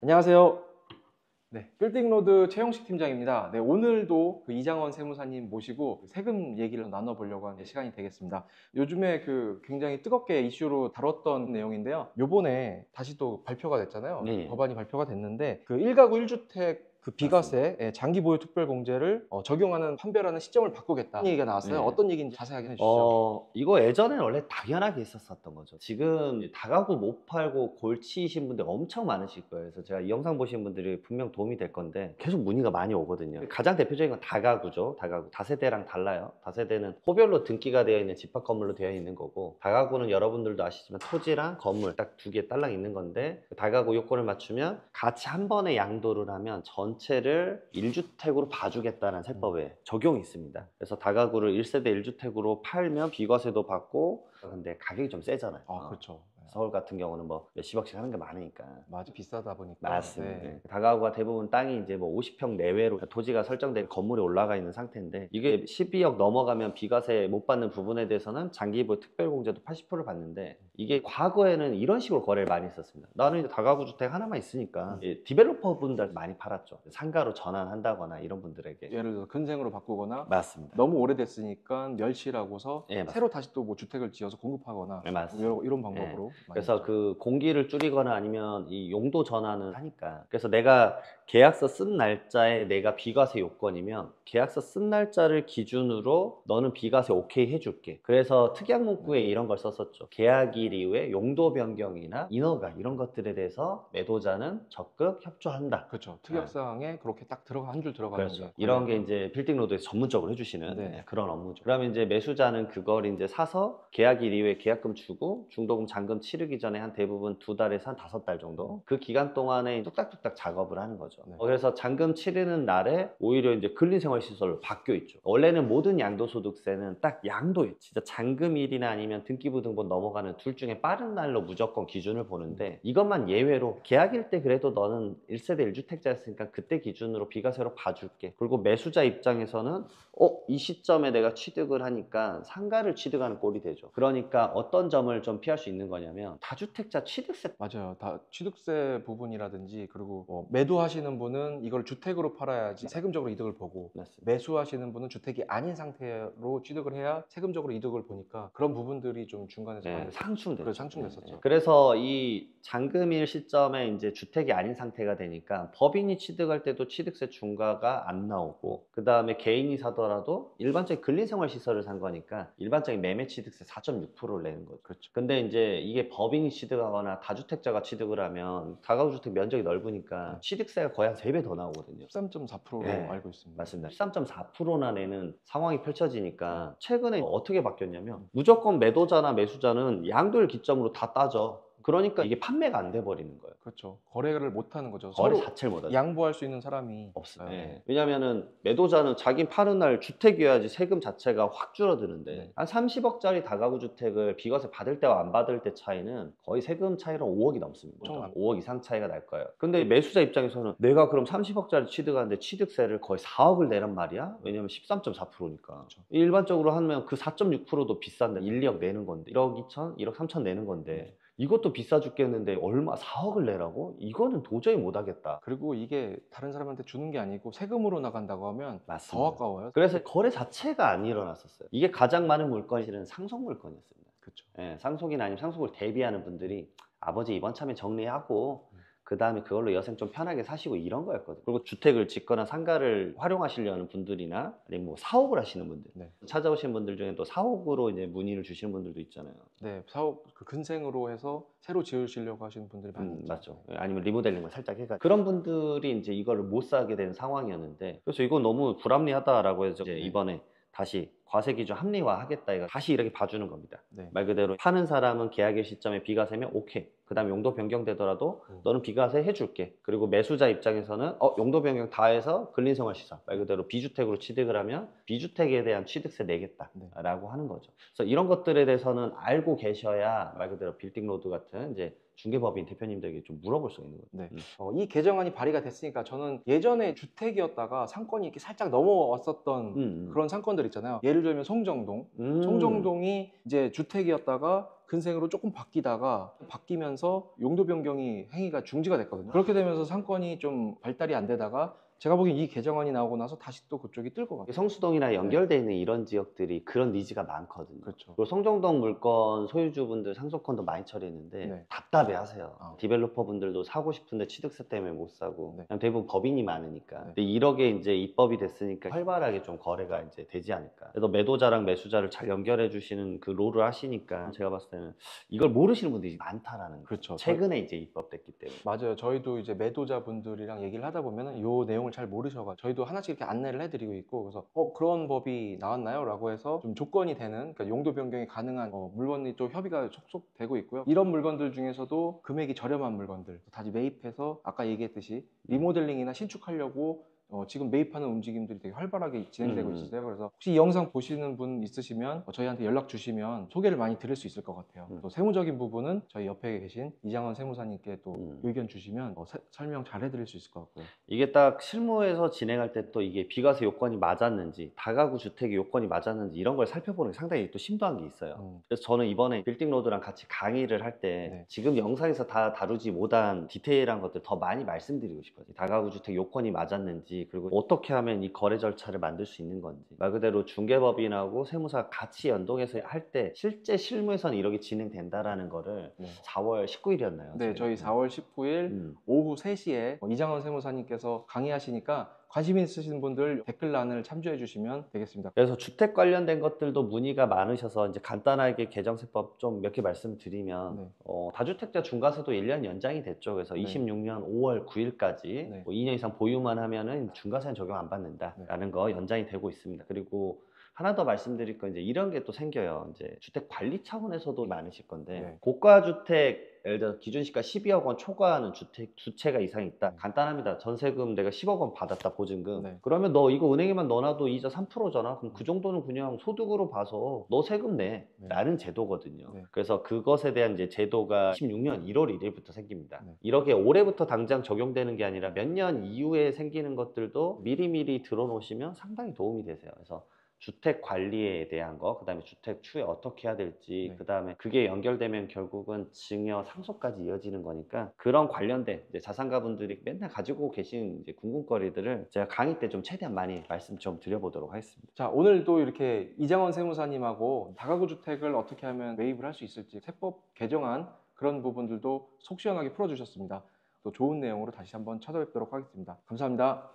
안녕하세요. 네, 빌딩로드 최용식 팀장입니다. 네, 오늘도 이장원 세무사님 모시고 세금 얘기를 나눠보려고 하는 시간이 되겠습니다. 요즘에 굉장히 뜨겁게 이슈로 다뤘던 내용인데요. 요번에 다시 또 발표가 됐잖아요. 네, 법안이 발표가 됐는데 1가구 1주택 맞습니다. 비과세 장기 보유 특별공제를 적용하는 판별하는 시점을 바꾸겠다. 이 얘기가 나왔어요. 네. 어떤 얘기인지 자세하게 해주시죠. 이거 예전에는 원래 당연하게 있었었던 거죠. 지금 다가구 못 팔고 골치이신 분들 엄청 많으실 거예요. 그래서 제가 이 영상 보시는 분들이 분명 도움이 될 건데 계속 문의가 많이 오거든요. 가장 대표적인 건 다가구죠. 다가구. 다세대랑 달라요. 다세대는 호별로 등기가 되어 있는 집합 건물로 되어 있는 거고, 다가구는 여러분들도 아시지만 토지랑 건물 딱 두 개 딸랑 있는 건데, 다가구 요건을 맞추면 같이 한 번에 양도를 하면 전체를 1주택으로 봐주겠다는 세법에 적용이 있습니다. 그래서 다가구를 1세대 1주택으로 팔면 비과세도 받고, 근데 가격이 좀 세잖아요. 그렇죠. 서울 같은 경우는 뭐 몇십억씩 하는 게 많으니까. 맞아, 비싸다 보니까. 맞습니다. 네. 다가구가 대부분 땅이 이제 뭐 50평 내외로 토지가 설정된 건물이 올라가 있는 상태인데, 이게 12억 넘어가면 비과세 못 받는 부분에 대해서는 장기보유 특별공제도 80%를 받는데, 이게 과거에는 이런 식으로 거래를 많이 했었습니다. 나는 이제 다가구 주택 하나만 있으니까 디벨로퍼 분들 많이 팔았죠. 상가로 전환한다거나 이런 분들에게. 예를 들어서 근생으로 바꾸거나 맞습니다. 너무 오래됐으니까 멸실하고서 예, 맞습니다. 새로 다시 또 뭐 주택을 지어서 공급하거나 네, 맞습니다. 이런 방법으로 많이 그래서 했죠. 그 공기를 줄이거나 아니면 이 용도 전환을 하니까, 그래서 내가 계약서 쓴 날짜에 내가 비과세 요건이면 계약서 쓴 날짜를 기준으로 너는 비과세 오케이 해줄게. 그래서 특약 문구에 이런 걸 썼었죠. 계약일 이후에 용도 변경이나 인허가 이런 것들에 대해서 매도자는 적극 협조한다. 그렇죠. 특약사항에 그렇게 딱 들어가 한 줄 들어가는 그렇죠. 게 이런 게 이제 빌딩로드에서 전문적으로 해주시는 네. 그런 업무죠. 그러면 이제 매수자는 그걸 이제 사서 계약일 이후에 계약금 주고 중도금 잔금 치르기 전에 한 대부분 2달에서 한 5달 정도 그 기간 동안에 뚝딱뚝딱 작업을 하는 거죠. 네. 그래서 잔금 치르는 날에 오히려 이제 근린생활시설로 바뀌어 있죠. 원래는 모든 양도소득세는 딱 양도예요. 진짜 잔금일이나 아니면 등기부등본 넘어가는 둘 중에 빠른 날로 무조건 기준을 보는데, 이것만 예외로 계약일 때 그래도 너는 1세대 1주택자였으니까 그때 기준으로 비과세로 봐줄게. 그리고 매수자 입장에서는 이 시점에 내가 취득을 하니까 상가를 취득하는 꼴이 되죠. 그러니까 어떤 점을 좀 피할 수 있는 거냐면 다주택자 취득세. 맞아요. 다 취득세 부분이라든지 그리고 매도하시는 분은 이걸 주택으로 팔아야지 세금적으로 이득을 보고, 맞습니다. 매수하시는 분은 주택이 아닌 상태로 취득을 해야 세금적으로 이득을 보니까 그런 부분들이 좀 중간에서 많이 상충됐죠. 상충됐었죠. 그래서 이 잔금일 시점에 이제 주택이 아닌 상태가 되니까 법인이 취득할 때도 취득세 중과가 안 나오고, 그 다음에 개인이 사더라도 일반적인 근린생활시설을 산 거니까 일반적인 매매 취득세 4.6%를 내는 거죠. 그렇죠. 근데 이제 이게 법인이 취득하거나 다주택자가 취득을 하면 다가구주택 면적이 넓으니까 취득세가 거의 한 3배 더 나오거든요. 13.4%로 알고 있습니다. 맞습니다. 13.4%나 내는 상황이 펼쳐지니까 최근에 어떻게 바뀌었냐면 무조건 매도자나 매수자는 양도일 기점으로 다 따져. 그러니까 이게 판매가 안 돼 버리는 거예요. 그렇죠. 거래를 못 하는 거죠. 거래 서로 자체를 못 하죠. 양보할 수 있는 사람이 없어요. 네. 왜냐면은 매도자는 자기 파는 날 주택이어야지 세금 자체가 확 줄어드는데, 네. 한 30억짜리 다가구 주택을 비과세 받을 때와 안 받을 때 차이는 거의 세금 차이로 5억이 넘습니다. 엄청 5억 이상 차이가 날 거예요. 근데 매수자 입장에서는 내가 그럼 30억짜리 취득하는데 취득세를 거의 4억을 내란 말이야? 왜냐면 13.4%니까. 그렇죠. 일반적으로 하면 그 4.6%도 비싼데 1, 2억 내는 건데, 1억 2천, 1억 3천 내는 건데 이것도 비싸 죽겠는데 얼마 4억을 내라고? 이거는 도저히 못 하겠다. 그리고 이게 다른 사람한테 주는 게 아니고 세금으로 나간다고 하면 더 아까워요. 그래서 거래 자체가 안 일어났었어요. 이게 가장 많은 물건이 실은 상속 물건이었습니다. 그렇죠. 상속이나 아니면 상속을 대비하는 분들이 아버지 이번 참에 정리하고 그 다음에 그걸로 여생 좀 편하게 사시고 이런 거였거든요. 그리고 주택을 짓거나 상가를 활용하시려는 분들이나 아니면 뭐 사옥을 하시는 분들, 네. 찾아오신 분들 중에 또 사옥으로 이제 문의를 주시는 분들도 있잖아요. 네, 사업 근생으로 해서 새로 지으시려고 하시는 분들이 많이 있죠. 맞죠. 아니면 리모델링을 살짝 해가지고 그런 분들이 이제 이거를 못 사게 된 상황이었는데, 그래서 이거 너무 불합리하다라고 해서 이제 이번에 다시 과세 기준 합리화하겠다, 이거 다시 이렇게 봐주는 겁니다. 네. 말 그대로 파는 사람은 계약일 시점에 비과세면 오케이. 그 다음에 용도 변경되더라도 너는 비과세 해줄게. 그리고 매수자 입장에서는 용도 변경 다 해서 근린생활시설, 말 그대로 비주택으로 취득을 하면 비주택에 대한 취득세 내겠다라고 하는 거죠. 그래서 이런 것들에 대해서는 알고 계셔야 말 그대로 빌딩로드 같은 이제 중개법인 대표님들에게 좀 물어볼 수 있는 거죠. 네. 이 개정안이 발의가 됐으니까 저는 예전에 주택이었다가 상권이 이렇게 살짝 넘어왔었던 그런 상권들 있잖아요. 예를 들면 송정동. 송정동이 이제 주택이었다가 근생으로 조금 바뀌면서 용도 변경이 행위가 중지가 됐거든요. 그렇게 되면서 상권이 좀 발달이 안 되다가 제가 보기엔 이 개정안이 나오고 나서 다시 또 그쪽이 뜰 것 같아요. 성수동이나 연결되어 있는 이런 지역들이 그런 니즈가 많거든요. 그렇죠. 그리고 송정동 물건 소유주분들 상속건도 많이 처리했는데 네. 답답해 하세요. 아. 디벨로퍼 분들도 사고 싶은데 취득세 때문에 못 사고 네. 그냥 대부분 법인이 많으니까. 네. 근데 1억에 이제 입법이 됐으니까 활발하게 좀 거래가 이제 되지 않을까. 그래서 매도자랑 매수자를 잘 연결해 주시는 그 롤을 하시니까 제가 봤을 때는 이걸 모르시는 분들이 많다라는 거예요. 그렇죠. 최근에 이제 입법됐기 때문에. 맞아요. 저희도 이제 매도자분들이랑 얘기를 하다 보면은 요 내용을 잘 모르셔가지고 저희도 하나씩 이렇게 안내를 해드리고 있고 그래서 그런 법이 나왔나요? 라고 해서 좀 조건이 되는 그러니까 용도 변경이 가능한 물건이 또 협의가 속속 되고 있고요. 이런 물건들 중에서도 금액이 저렴한 물건들 다시 매입해서 아까 얘기했듯이 리모델링이나 신축하려고 지금 매입하는 움직임들이 되게 활발하게 진행되고 있으세요. 그래서 혹시 이 영상 보시는 분 있으시면 저희한테 연락 주시면 소개를 많이 드릴 수 있을 것 같아요. 또 세무적인 부분은 저희 옆에 계신 이장원 세무사님께 또 의견 주시면 설명 잘 해드릴 수 있을 것 같고요. 이게 딱 실무에서 진행할 때 또 이게 비과세 요건이 맞았는지 다가구 주택의 요건이 맞았는지 이런 걸 살펴보는 게 상당히 또 심도한 게 있어요. 그래서 저는 이번에 빌딩로드랑 같이 강의를 할 때 네. 지금 영상에서 다 다루지 못한 디테일한 것들 더 많이 말씀드리고 싶어요. 다가구 주택 요건이 맞았는지 그리고 어떻게 하면 이 거래 절차를 만들 수 있는 건지 말 그대로 중개법인하고 세무사 같이 연동해서 할 때 실제 실무에서는 이렇게 진행된다라는 거를 4월 19일이었나요? 네, 저희 4월 19일 오후 3시에 이장원 세무사님께서 강의하시니까 관심 있으신 분들 댓글란을 참조해 주시면 되겠습니다. 그래서 주택 관련된 것들도 문의가 많으셔서 이제 간단하게 개정세법 좀 몇 개 말씀드리면 다주택자 중과세도 1년 연장이 됐죠. 그래서 26년 5월 9일까지 2년 이상 보유만 하면은 중과세는 적용 안 받는다라는 거 연장이 되고 있습니다. 그리고 하나 더 말씀드릴 건 이제 이런 게 또 생겨요. 이제 주택 관리 차원에서도 많으실 건데 고가 주택 예를 들어 기준시가 12억 원 초과하는 주택 두 채가 이상 있다. 간단합니다. 전세금 내가 10억 원 받았다 보증금. 그러면 너 이거 은행에만 넣어놔도 이자 3%잖아. 그럼 그 정도는 그냥 소득으로 봐서 너 세금 내. 라는 제도거든요. 그래서 그것에 대한 이제 제도가 16년 1월 1일부터 생깁니다. 이렇게 올해부터 당장 적용되는 게 아니라 몇 년 이후에 생기는 것들도 미리미리 들어놓으시면 상당히 도움이 되세요. 그래서 주택 관리에 대한 거, 그 다음에 주택 추후에 어떻게 해야 될지, 그 다음에 그게 연결되면 결국은 증여, 상속까지 이어지는 거니까 그런 관련된 이제 자산가분들이 맨날 가지고 계신 이제 궁금거리들을 제가 강의 때 좀 최대한 많이 말씀 좀 드려보도록 하겠습니다. 자, 오늘도 이렇게 이장원 세무사님하고 다가구 주택을 어떻게 하면 매입을 할 수 있을지 세법 개정안 그런 부분들도 속 시원하게 풀어주셨습니다. 또 좋은 내용으로 다시 한번 찾아뵙도록 하겠습니다. 감사합니다.